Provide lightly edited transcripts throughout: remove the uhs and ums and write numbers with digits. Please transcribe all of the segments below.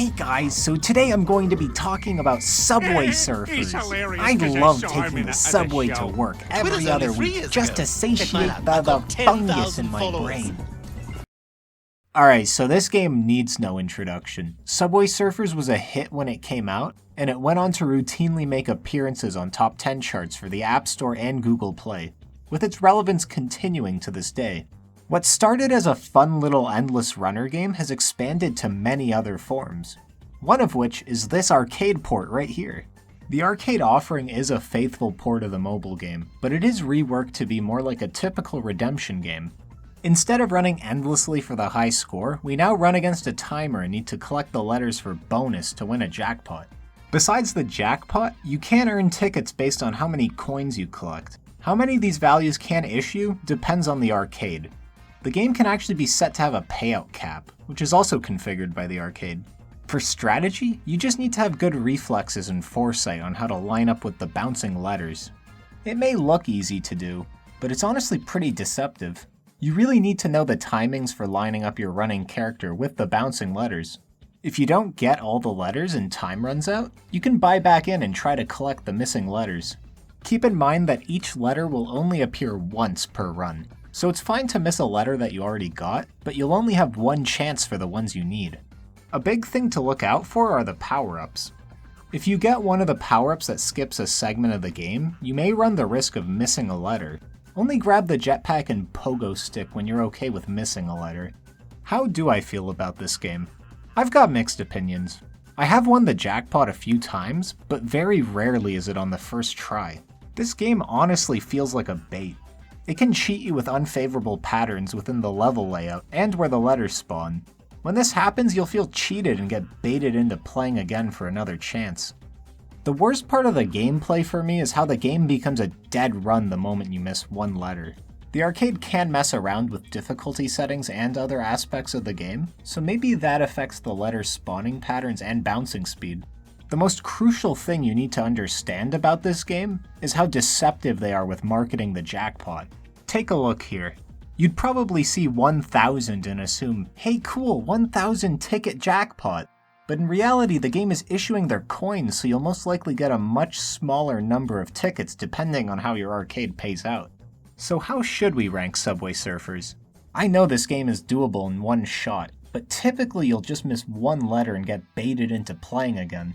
Hey guys, so today I'm going to be talking about Subway Surfers. I love taking the subway to work every other week just to satiate the fungus in my brain. Alright, so this game needs no introduction. Subway Surfers was a hit when it came out, and it went on to routinely make appearances on top 10 charts for the App Store and Google Play, with its relevance continuing to this day. What started as a fun little endless runner game has expanded to many other forms, one of which is this arcade port right here. The arcade offering is a faithful port of the mobile game, but it is reworked to be more like a typical redemption game. Instead of running endlessly for the high score, we now run against a timer and need to collect the letters for bonus to win a jackpot. Besides the jackpot, you can earn tickets based on how many coins you collect. How many these values can issue depends on the arcade. The game can actually be set to have a payout cap, which is also configured by the arcade. For strategy, you just need to have good reflexes and foresight on how to line up with the bouncing letters. It may look easy to do, but it's honestly pretty deceptive. You really need to know the timings for lining up your running character with the bouncing letters. If you don't get all the letters and time runs out, you can buy back in and try to collect the missing letters. Keep in mind that each letter will only appear once per run. So it's fine to miss a letter that you already got, but you'll only have one chance for the ones you need. A big thing to look out for are the power-ups. If you get one of the power-ups that skips a segment of the game, you may run the risk of missing a letter. Only grab the jetpack and pogo stick when you're okay with missing a letter. How do I feel about this game? I've got mixed opinions. I have won the jackpot a few times, but very rarely is it on the first try. This game honestly feels like a bait. It can cheat you with unfavorable patterns within the level layout and where the letters spawn. When this happens, you'll feel cheated and get baited into playing again for another chance. The worst part of the gameplay for me is how the game becomes a dead run the moment you miss one letter. The arcade can mess around with difficulty settings and other aspects of the game, so maybe that affects the letter spawning patterns and bouncing speed. The most crucial thing you need to understand about this game is how deceptive they are with marketing the jackpot. Take a look here. You'd probably see 1,000 and assume, hey cool, 1,000 ticket jackpot. But in reality, the game is issuing their coins, so you'll most likely get a much smaller number of tickets depending on how your arcade pays out. So how should we rank Subway Surfers? I know this game is doable in one shot, but typically you'll just miss one letter and get baited into playing again.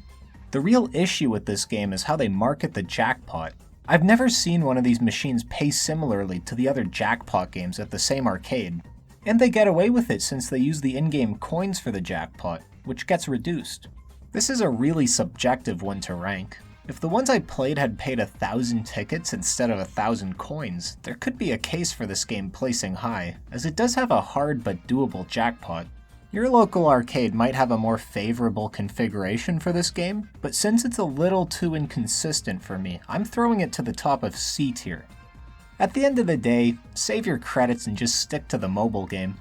The real issue with this game is how they market the jackpot. I've never seen one of these machines pay similarly to the other jackpot games at the same arcade. And they get away with it since they use the in-game coins for the jackpot, which gets reduced. This is a really subjective one to rank. If the ones I played had paid 1,000 tickets instead of 1,000 coins, there could be a case for this game placing high, as it does have a hard but doable jackpot. Your local arcade might have a more favorable configuration for this game, but since it's a little too inconsistent for me, I'm throwing it to the top of C tier. At the end of the day, save your credits and just stick to the mobile game.